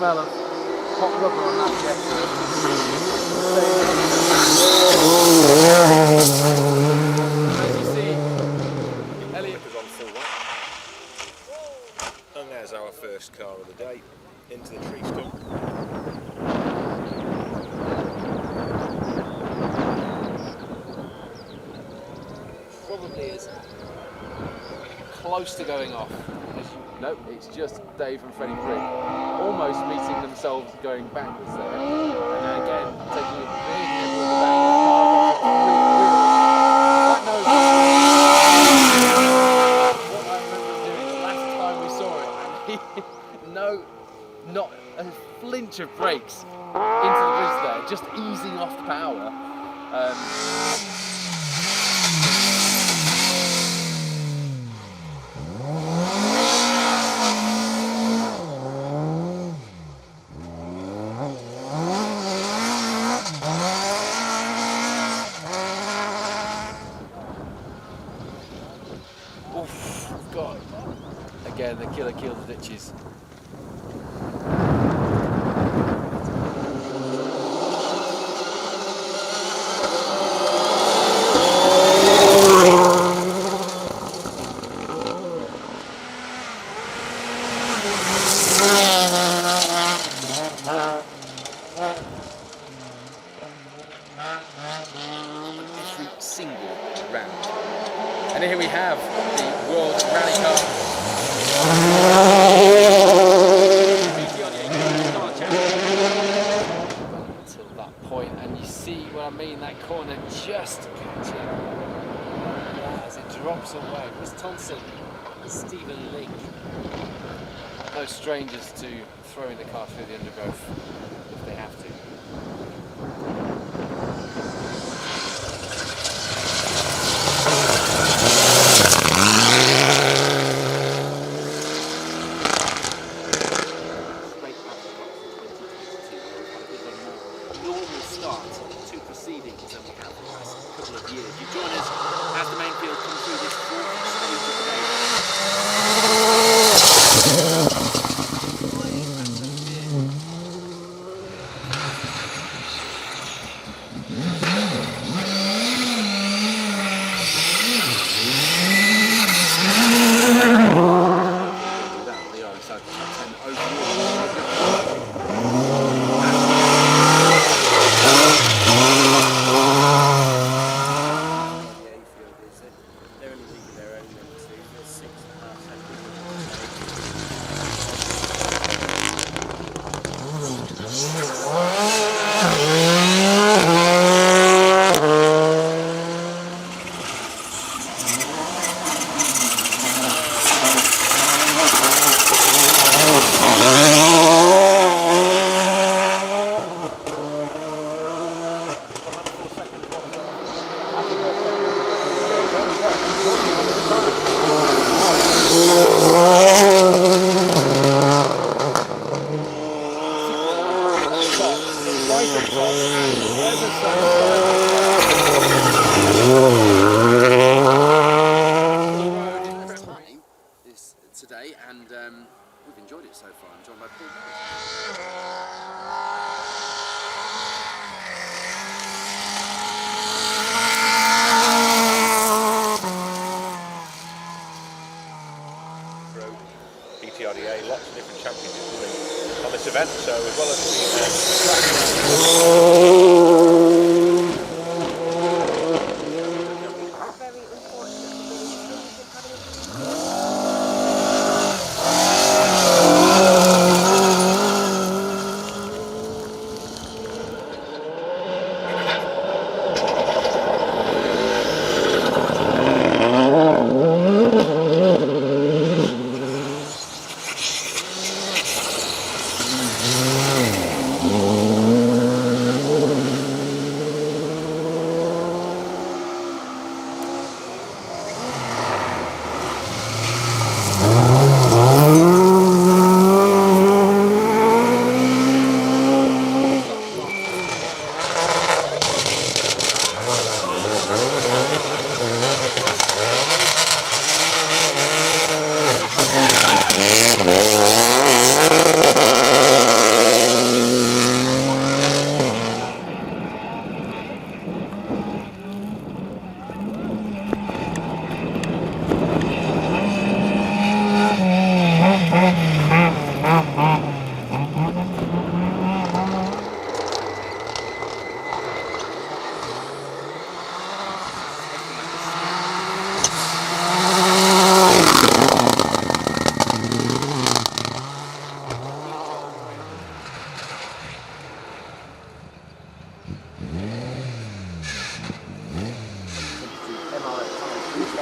smell of hot rubber on that jet. As you see, Elliot was on full whack. And there's our first car of the day into the tree stump. probably is close to going off. Nope, it's just Dave and Freddie Brigg almost meeting themselves going backwards there. And then again, taking a big nip with the bang. What I remember doing the last time we saw it, and not a flinch of brakes into the bridge there, just easing off the power. God, again the killer killed the ditches. Every single round. And here we have the World Rally Car. Until that point, and you see what I mean, that corner just catching as it drops away. Chris Thompson and Stephen Link. No strangers to throwing the car through the undergrowth if they have to. Today, and we've enjoyed it so far. I'm joined by Paul. PTRDA, lots of different championships on this event, so as well as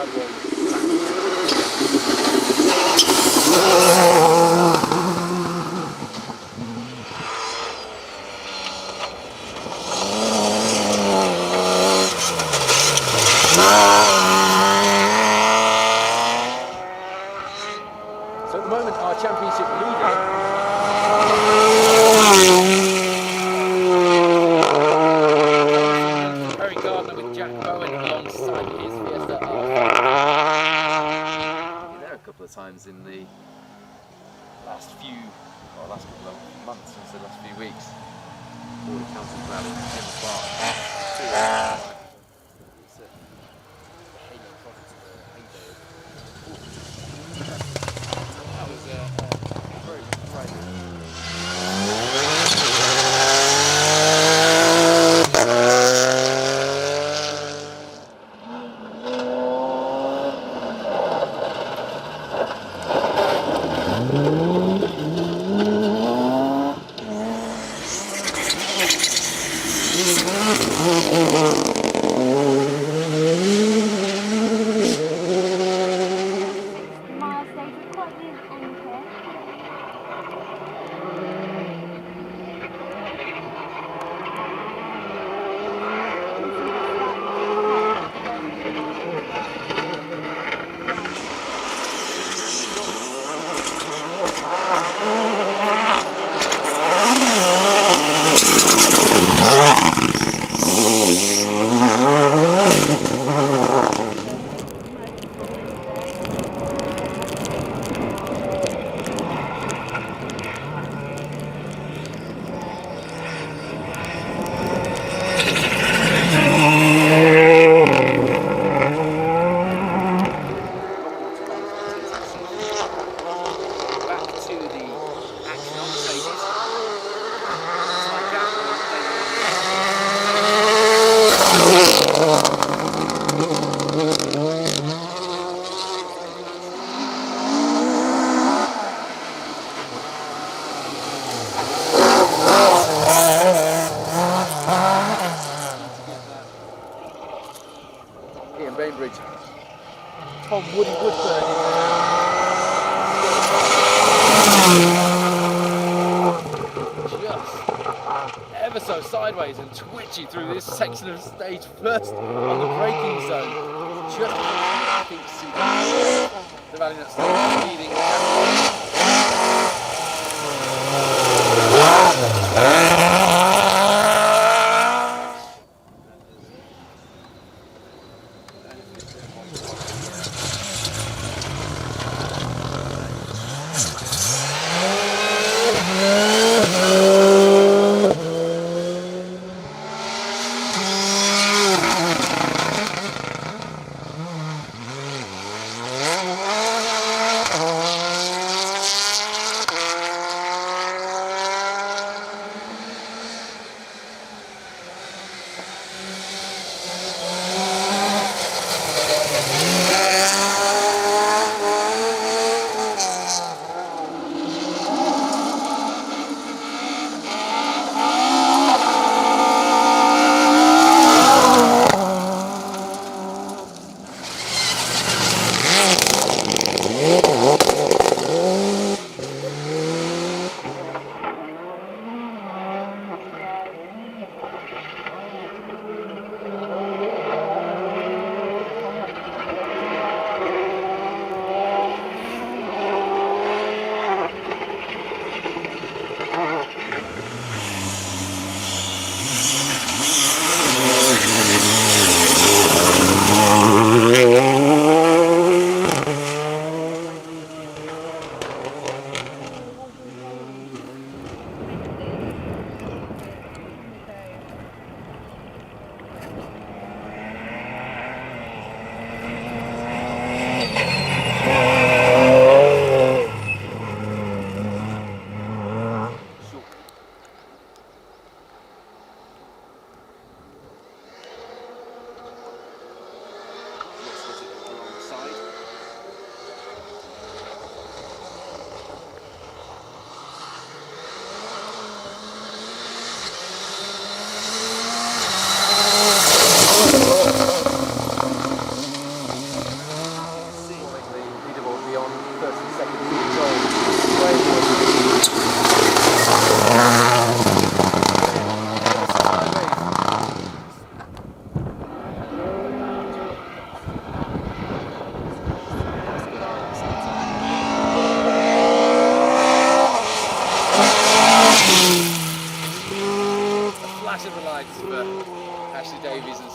So at the moment, our championship leader Perry Gardner with Jack Bowen alongside his Fiesta R5. There a couple of times in the last couple of months, since the last few weeks. Border County Rally, Thames Park. That was very Miles, they've got the anchor. back to the action on stages. Side gap Ian Bainbridge, Tom Woody Woodburn just ever so sideways and twitchy through this section of stage first on the braking zone. Just I think the rally that started leading.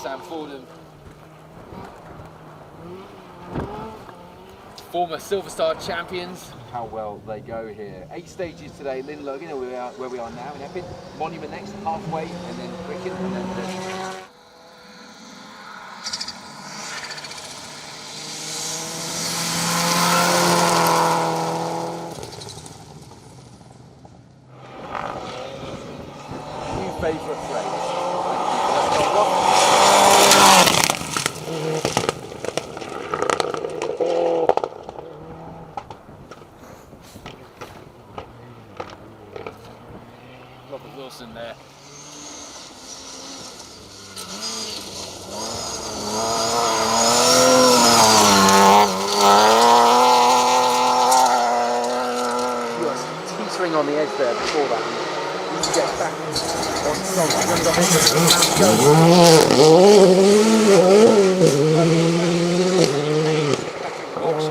Sam Fordham, former Silver Star champions. How well they go here. 8 stages today. Lynn Logan, where we are now in Epping. Monument next, halfway, and then Wicken, and then new favourite place. Robert Wilson there. He was teetering on the edge there before that. He gets back on top. Along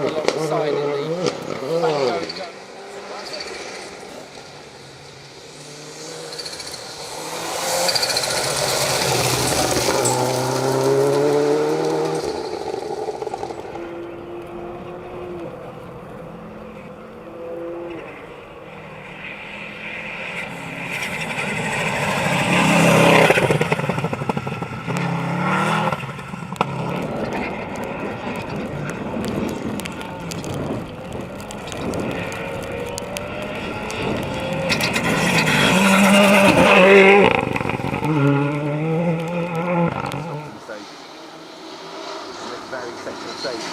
the side in the very sectional stage.